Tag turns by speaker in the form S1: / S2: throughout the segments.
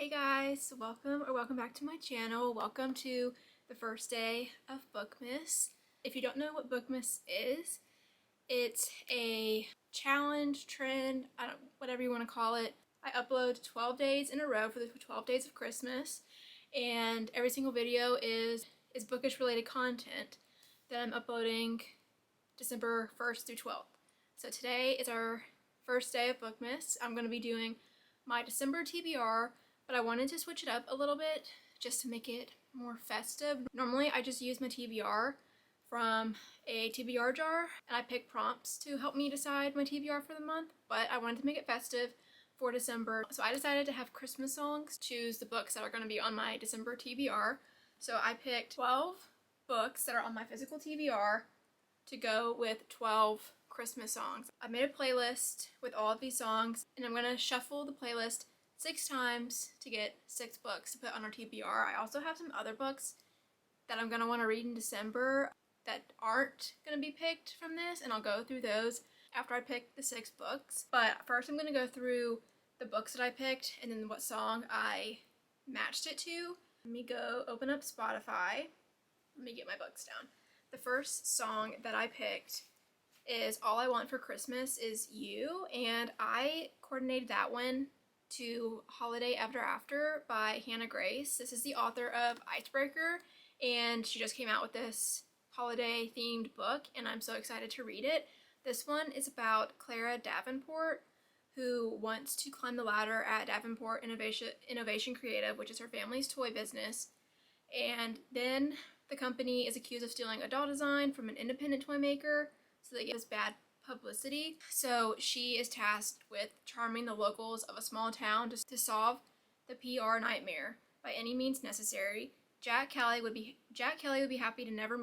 S1: Hey guys, welcome back to my channel. Welcome to the first day of Bookmiss. If you don't know what Bookmiss is, it's a challenge, trend, whatever you want to call it. I upload 12 days in a row for the 12 days of Christmas, and every single video is bookish related content that I'm uploading December 1st through 12th. So today is our first day of Bookmiss. I'm going to be doing my December TBR, but I wanted to switch it up a little bit just to make it more festive. Normally I just use my TBR from a TBR jar and I pick prompts to help me decide my TBR for the month, but I wanted to make it festive for December. So I decided to have Christmas songs, choose the books that are going to be on my December TBR. So I picked 12 books that are on my physical TBR to go with 12 Christmas songs. I made a playlist with all of these songs and I'm going to shuffle the playlist 6 times to get 6 books to put on our TBR. I also have some other books that I'm going to want to read in December that aren't going to be picked from this, and I'll go through those after I pick the 6 books. But first I'm going to go through the books that I picked and then what song I matched it to. Let me go open up Spotify. Let me get my books down. The first song that I picked is All I Want for Christmas Is You, and I coordinated that one to Holiday Ever After by Hannah Grace. This is the author of Icebreaker, and she just came out with this holiday themed book, and I'm so excited to read it. This one is about Clara Davenport, who wants to climb the ladder at Davenport Innovation Creative, which is her family's toy business, and then the company is accused of stealing a doll design from an independent toy maker, so they get this bad publicity. So she is tasked with charming the locals of a small town to solve the PR nightmare by any means necessary. Jack Kelly would be happy to never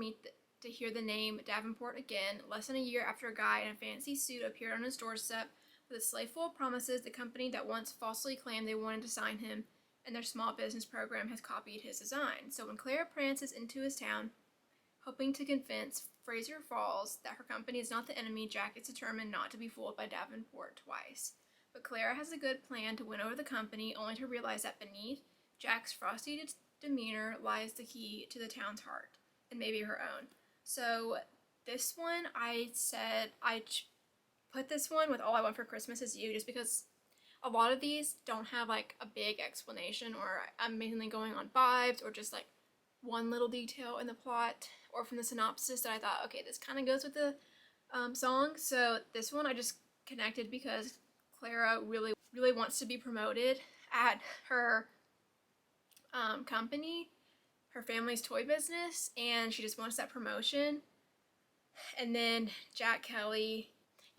S1: to hear the name Davenport again. Less than a year after a guy in a fancy suit appeared on his doorstep with a sleigh full of promises, the company that once falsely claimed they wanted to sign him and their small business program has copied his design. So when Clara prances into his town, hoping to convince Fraser Falls that her company is not the enemy, Jack is determined not to be fooled by Davenport twice. But Clara has a good plan to win over the company, only to realize that beneath Jack's frosty demeanor lies the key to the town's heart, and maybe her own. So this one, I said I put this one with All I Want for Christmas Is You, just because a lot of these don't have like a big explanation, or I'm mainly going on vibes, or just like one little detail in the plot or from the synopsis that I thought, okay, this kind of goes with the song. So this one I just connected because Clara really wants to be promoted at her company, her family's toy business, and she just wants that promotion. And then Jack Kelly,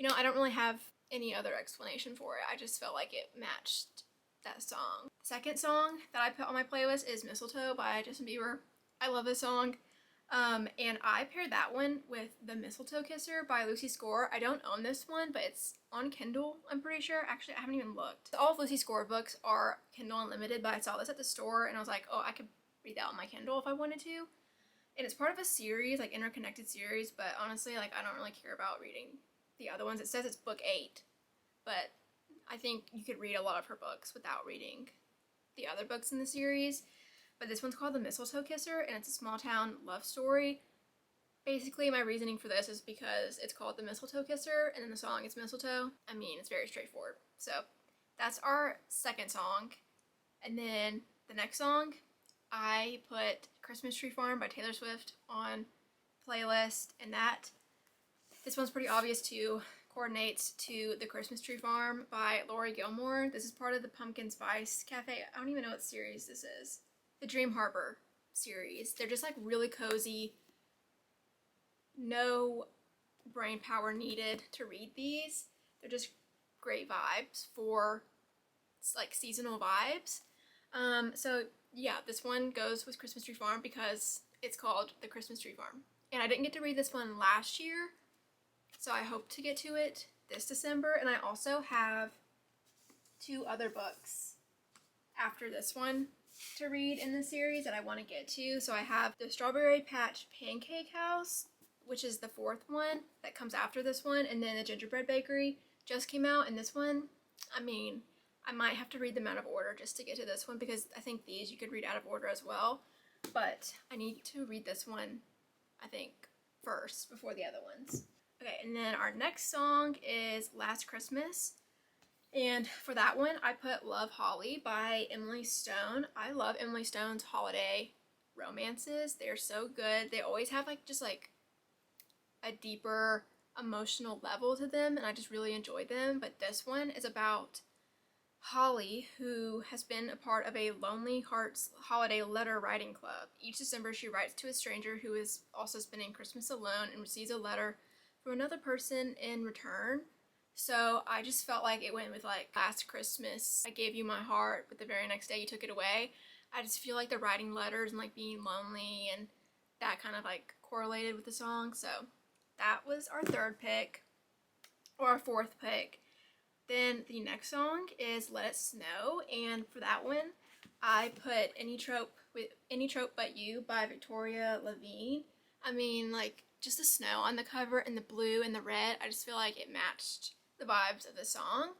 S1: I don't really have any other explanation for it. I just felt like it matched that song. The second song that I put on my playlist is Mistletoe by Justin Bieber. I love this song. And I paired that one with The Mistletoe Kisser by Lucy Score. I don't own this one, but it's on Kindle, I'm pretty sure. Actually, I haven't even looked. All of Lucy Score books are Kindle Unlimited, but I saw this at the store and I was like, oh, I could read that on my Kindle if I wanted to. And it's part of a series, like interconnected series, but honestly, like I don't really care about reading the other ones. It says it's book 8, but I think you could read a lot of her books without reading the other books in the series. But this one's called The Mistletoe Kisser, and it's a small town love story. Basically, my reasoning for this is because it's called The Mistletoe Kisser, and then the song is Mistletoe. I mean, it's very straightforward. So that's our second song. And then the next song, I put Christmas Tree Farm by Taylor Swift on playlist, and this one's pretty obvious too. Coordinates to The Christmas Tree Farm by Lori Gilmore. This is part of the Pumpkin Spice Cafe. I don't even know what series this is. The Dream Harbor series. They're just like really cozy. No brain power needed to read these. They're just great vibes for like seasonal vibes. So yeah, this one goes with Christmas Tree Farm because it's called The Christmas Tree Farm. And I didn't get to read this one last year, so I hope to get to it this December. And I also have 2 other books after this one to read in the series that I want to get to. So I have the Strawberry Patch Pancake House, which is the 4th one that comes after this one, and then the Gingerbread Bakery just came out, and this one, I mean, I might have to read them out of order just to get to this one, because I think these you could read out of order as well. But I need to read this one, I think, first before the other ones. Okay, and then our next song is Last Christmas. And for that one, I put Love Holly by Emily Stone. I love Emily Stone's holiday romances. They're so good. They always have just a deeper emotional level to them, and I just really enjoy them. But this one is about Holly, who has been a part of a Lonely Hearts holiday letter writing club. Each December, she writes to a stranger who is also spending Christmas alone and receives a letter from another person in return. So I just felt like it went with Last Christmas, I gave you my heart, but the very next day you took it away. I just feel like the writing letters and being lonely and that kind of correlated with the song. So that was our third pick, or our fourth pick. Then the next song is Let It Snow, and for that one, I put Any Trope But You by Victoria Levine. I mean, just the snow on the cover and the blue and the red, I just feel like it matched the vibes of the song.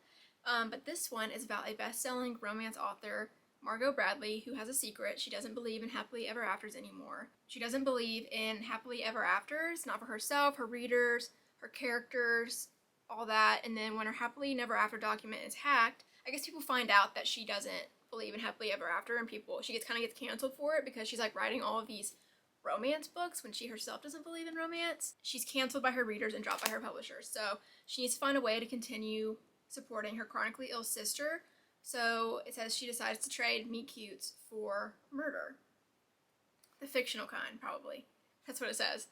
S1: But this one is about a best-selling romance author, Margot Bradley, who has a secret. She doesn't believe in happily ever afters anymore. She doesn't believe in happily ever afters, not for herself, her readers, her characters, all that. And then when her happily never after document is hacked, I guess people find out that she doesn't believe in happily ever after, and she kind of gets canceled for it because she's writing all of these romance books when she herself doesn't believe in romance. She's canceled by her readers and dropped by her publishers, so she needs to find a way to continue supporting her chronically ill sister. So it says she decides to trade meet cutes for murder. The fictional kind, probably. That's what it says.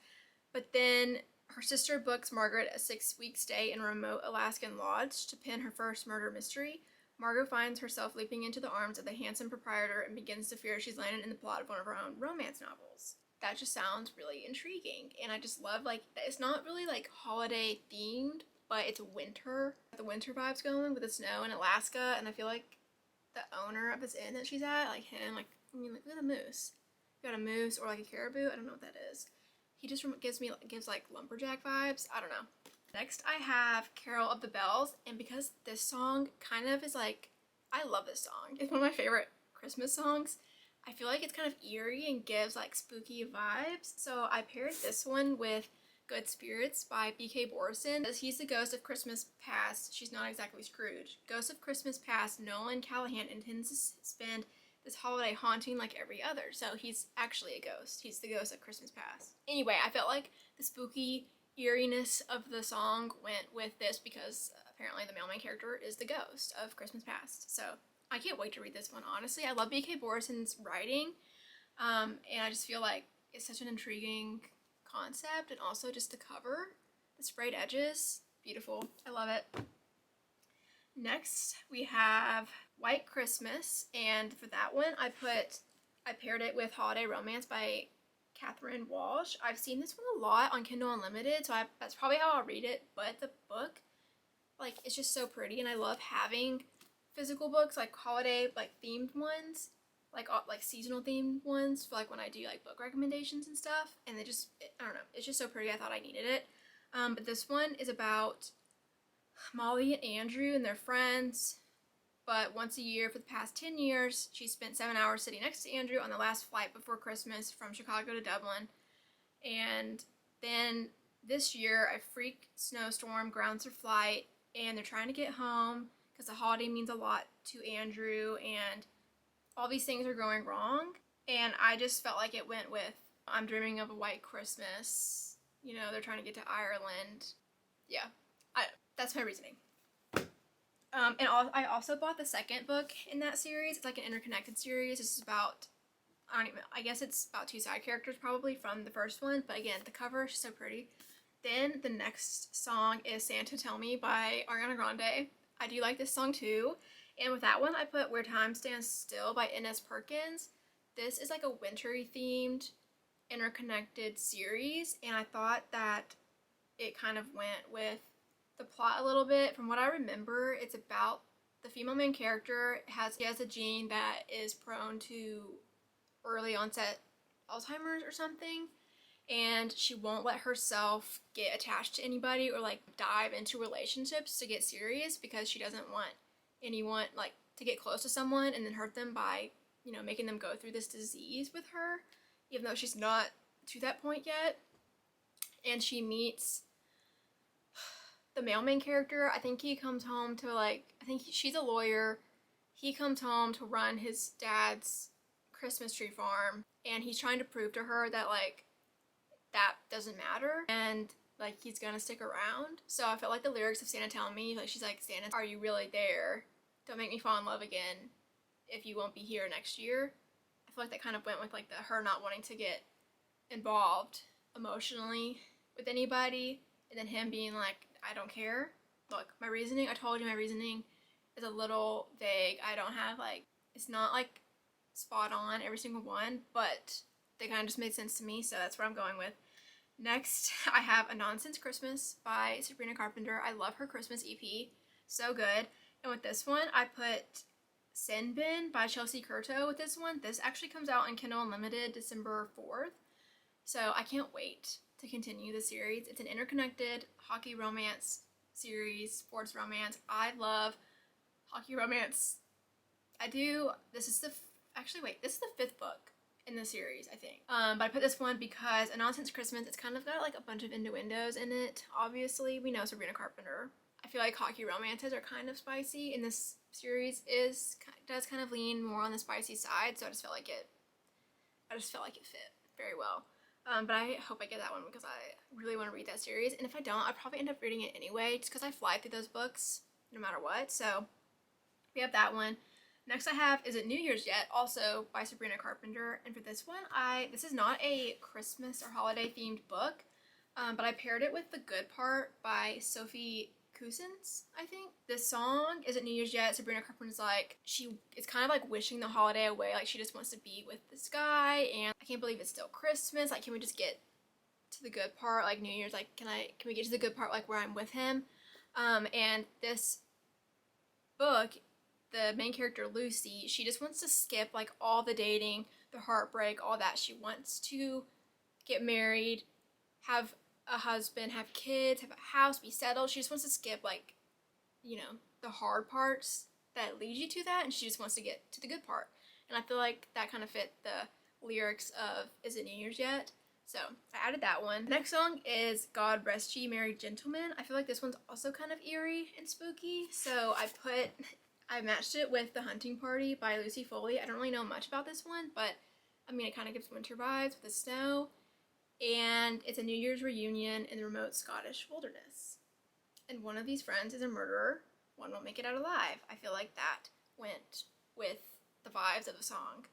S1: But then her sister books Margaret a 6-week stay in a remote Alaskan lodge to pen her first murder mystery. Margot finds herself leaping into the arms of the handsome proprietor and begins to fear she's landed in the plot of one of her own romance novels. That just sounds really intriguing, and I just love it's not really holiday themed, but it's winter. The winter vibes going with the snow in Alaska, and I feel like the owner of this inn that she's at, him, look at the moose. You got a moose or a caribou? I don't know what that is. He just gives lumberjack vibes. I don't know. Next, I have Carol of the Bells, and because this song kind of is I love this song. It's one of my favorite Christmas songs. I feel like it's kind of eerie and gives spooky vibes, so I paired this one with Good Spirits by B.K. Borison. As he's the ghost of Christmas past, she's not exactly Scrooge. Ghost of Christmas past, Nolan Callahan intends to spend this holiday haunting like every other, so he's actually a ghost. He's the ghost of Christmas past. Anyway, I felt like the spooky eeriness of the song went with this because apparently the main character is the ghost of Christmas past. So I can't wait to read this one, honestly. I love B.K. Borison's writing, and I just feel like it's such an intriguing concept, and also just the cover, the sprayed edges, beautiful. I love it. Next, we have White Christmas, and for that one, I paired it with Holiday Romance by Catherine Walsh. I've seen this one a lot on Kindle Unlimited, so that's probably how I'll read it, but the book, it's just so pretty, and I love having physical books, holiday, themed ones, like seasonal themed ones for when I do book recommendations and stuff, and I don't know, it's just so pretty. I thought I needed it. But this one is about Molly and Andrew and their friends, but once a year for the past 10 years, she spent 7 hours sitting next to Andrew on the last flight before Christmas from Chicago to Dublin, and then this year a freak snowstorm grounds her flight, and they're trying to get home because the holiday means a lot to Andrew, and all these things are going wrong, and I just felt like it went with I'm Dreaming of a White Christmas. They're trying to get to Ireland. Yeah, that's my reasoning. And I also bought the second book in that series. It's an interconnected series. It's about, I guess it's about 2 side characters probably from the first one, but again, the cover is so pretty. Then the next song is Santa Tell Me by Ariana Grande. I do like this song too. And with that one, I put Where Time Stands Still by Ines Perkins. This is a wintry themed, interconnected series, and I thought that it kind of went with the plot a little bit. From what I remember, it's about the female main character has a gene that is prone to early onset Alzheimer's or something, and she won't let herself get attached to anybody or dive into relationships to get serious because she doesn't want anyone to get close to someone and then hurt them by, you know, making them go through this disease with her, even though she's not to that point yet. And she meets the mailman character. I think he comes home to, like, I think she's a lawyer. He comes home to run his dad's Christmas tree farm, and he's trying to prove to her that, like, that doesn't matter, and, like, he's gonna stick around. So I felt like the lyrics of Santa telling me, like, she's like, Santa, are you really there? Don't make me fall in love again if you won't be here next year. I feel like that kind of went with, like, her not wanting to get involved emotionally with anybody, and then him being like, I don't care. Look, my reasoning, I told you my reasoning is a little vague. I don't have, like, it's not, like, spot on every single one, but they kind of just made sense to me, so that's what I'm going with. Next, I have A Nonsense Christmas by Sabrina Carpenter. I love her Christmas EP. So good. And with this one, I put Sin Bin by Chelsea Curto with this one. This actually comes out in Kindle Unlimited December 4th. So I can't wait to continue the series. It's an interconnected hockey romance series, sports romance. I love hockey romance. I do. This is the, this is the 5th book in the series, I think. But I put this one because A Nonsense Christmas, it's kind of got, like, a bunch of innuendos in it. Obviously, we know Sabrina Carpenter. I feel like hockey romances are kind of spicy, and this series does kind of lean more on the spicy side, so I just felt like it fit very well. But I hope I get that one because I really want to read that series, and if I don't, I'll probably end up reading it anyway, just because I fly through those books no matter what. So we have that one. Next I have Is It New Year's Yet? Also by Sabrina Carpenter. And for this one, this is not a Christmas or holiday themed book, but I paired it with The Good Part by Sophie Cousins, I think. This song, Is It New Year's Yet? Sabrina Carpenter's like, it's kind of like wishing the holiday away. Like, she just wants to be with this guy, and I can't believe it's still Christmas. Like, can we just get to the good part? Like, New Year's, like, can we get to the good part, like, where I'm with him? And this book, the main character, Lucy, she just wants to skip, like, all the dating, the heartbreak, all that. She wants to get married, have a husband, have kids, have a house, be settled. She just wants to skip, like, you know, the hard parts that lead you to that, and she just wants to get to the good part. And I feel like that kind of fit the lyrics of Is It New Year's Yet? So I added that one. Next song is God Rest Ye Merry Gentlemen. I feel like this one's also kind of eerie and spooky, so I matched it with The Hunting Party by Lucy Foley. I don't really know much about this one, but I mean, it kind of gives winter vibes with the snow, and it's a New Year's reunion in the remote Scottish wilderness. And one of these friends is a murderer, one won't make it out alive. I feel like that went with the vibes of the song.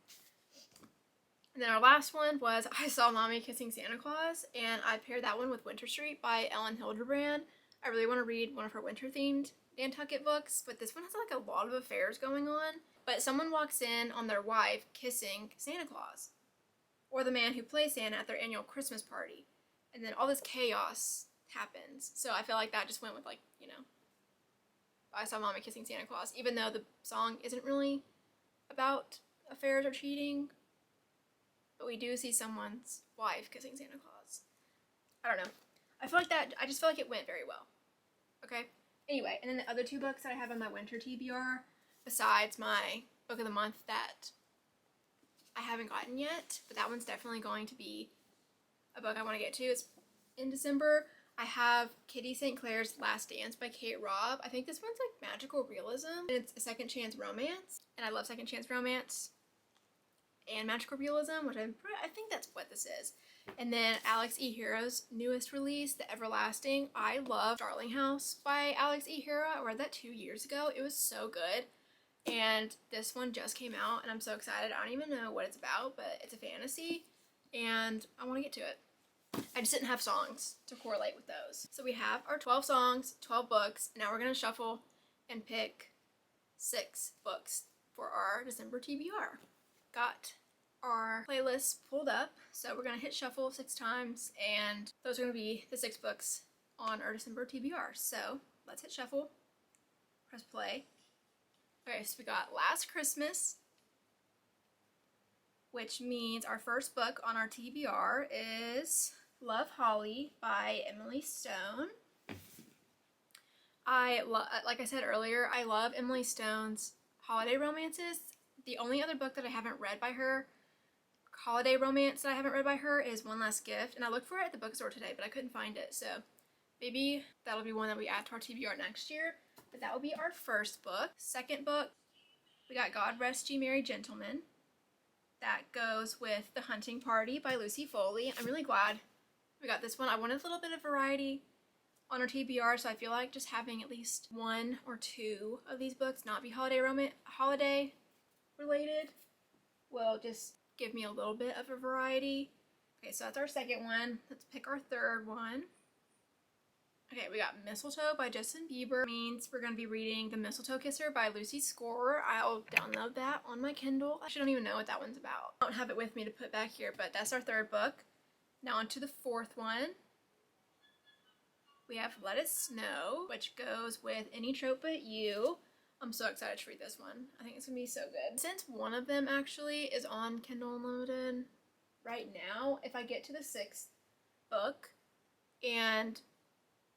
S1: And then our last one was I Saw Mommy Kissing Santa Claus, and I paired that one with Winter Street by Ellen Hildebrand. I really want to read one of her winter-themed Nantucket books, but this one has, like, a lot of affairs going on. But someone walks in on their wife kissing Santa Claus, or the man who plays Santa at their annual Christmas party, and then all this chaos happens. So I feel like that just went with, like, you know, I Saw Mommy Kissing Santa Claus, even though the song isn't really about affairs or cheating, but we do see someone's wife kissing Santa Claus. I don't know. I just feel like it went very well. Okay? Anyway, and then the other 2 books that I have on my winter TBR, besides my book of the month that I haven't gotten yet, but that one's definitely going to be a book I want to get to. It's in December. I have Kitty St. Clair's Last Dance by Kate Robb. I think this one's, like, magical realism, and it's a second chance romance, and I love second chance romance and magical realism, which I think that's what this is. And then Alex E. Hero's newest release, The Everlasting. I love Darling House by Alex E. Hero. I read that 2 years ago. It was so good. And this one just came out, and I'm so excited. I don't even know what it's about, but it's a fantasy, and I want to get to it. I just didn't have songs to correlate with those. So we have our 12 songs, 12 books. Now we're going to shuffle and pick 6 books for our December TBR. Got our playlist pulled up, so we're going to hit shuffle 6 times, and those are going to be the 6 books on our December TBR. So let's hit shuffle, press play. Okay, so we got Last Christmas, which means our first book on our TBR is Love Holly by Emily Stone. Like I said earlier, I love Emily Stone's holiday romances. The only other book that I haven't read by her, holiday romance that I haven't read by her, is One Last Gift, and I looked for it at the bookstore today, but I couldn't find it, so maybe that'll be one that we add to our TBR next year. But that will be our first book. Second book, we got God Rest Ye Merry Gentlemen. That goes with The Hunting Party by Lucy Foley. I'm really glad we got this one. I wanted a little bit of variety on our TBR, so I feel like just having at least one or two of these books not be holiday related will just give me a little bit of a variety. Okay, so that's our second one. Let's pick our third one. Okay, we got Mistletoe by Justin Bieber. Means we're going to be reading The Mistletoe Kisser by Lucy Scorer. I'll download that on my Kindle. I actually don't even know what that one's about. I don't have it with me to put back here, but that's our third book. Now on to the fourth one. We have Let It Snow, which goes with Any Trope But You. I'm so excited to read this one. I think it's going to be so good. Since one of them actually is on Kindle Unlimited right now, if I get to the sixth book and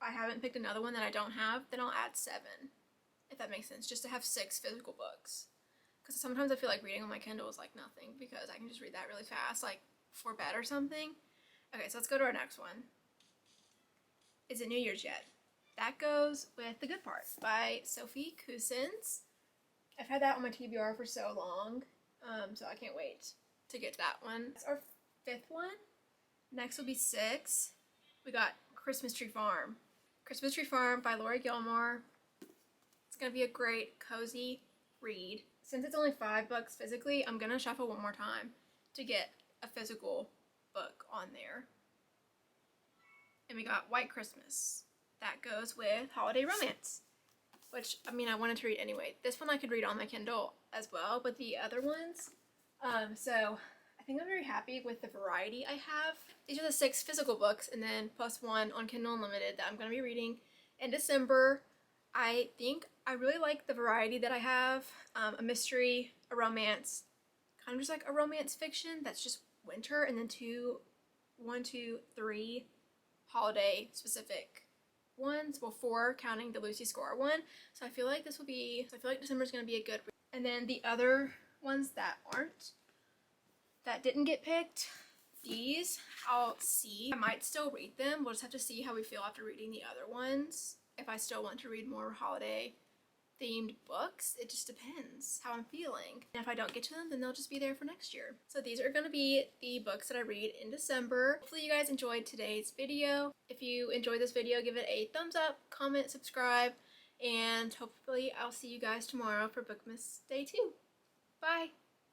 S1: I haven't picked another one that I don't have, then I'll add 7, if that makes sense, just to have 6 physical books. Because sometimes I feel like reading on my Kindle is like nothing, because I can just read that really fast, like for bed or something. Okay, so let's go to our next one. Is it New Year's yet? That goes with The Good Part by Sophie Cousins. I've had that on my TBR for so long, so I can't wait to get to that one. That's our 5th one. Next will be 6. We got Christmas Tree Farm. Christmas Tree Farm by Lori Gilmore. It's going to be a great, cozy read. Since it's only 5 books physically, I'm going to shuffle one more time to get a physical book on there. And we got White Christmas. That goes with Holiday Romance, which, I mean, I wanted to read anyway. This one I could read on my Kindle as well, but the other ones, so I think I'm very happy with the variety I have. These are the 6 physical books, and then plus 1 on Kindle Unlimited that I'm going to be reading in December. I think I really like the variety that I have. A mystery, a romance, kind of just like a romance fiction that's just winter, and then 1, 2, 3 holiday specific ones. Well, 4 counting the Lucy Scorer one. So I feel like December's going to be a good read. And then the other ones that didn't get picked, these I'll see. I might still read them. We'll just have to see how we feel after reading the other ones. If I still want to read more holiday themed books, it just depends how I'm feeling. And if I don't get to them, then they'll just be there for next year. So these are going to be the books that I read in December. Hopefully you guys enjoyed today's video. If you enjoyed this video, give it a thumbs up, comment, subscribe, and hopefully I'll see you guys tomorrow for Bookmiss Day 2. Bye!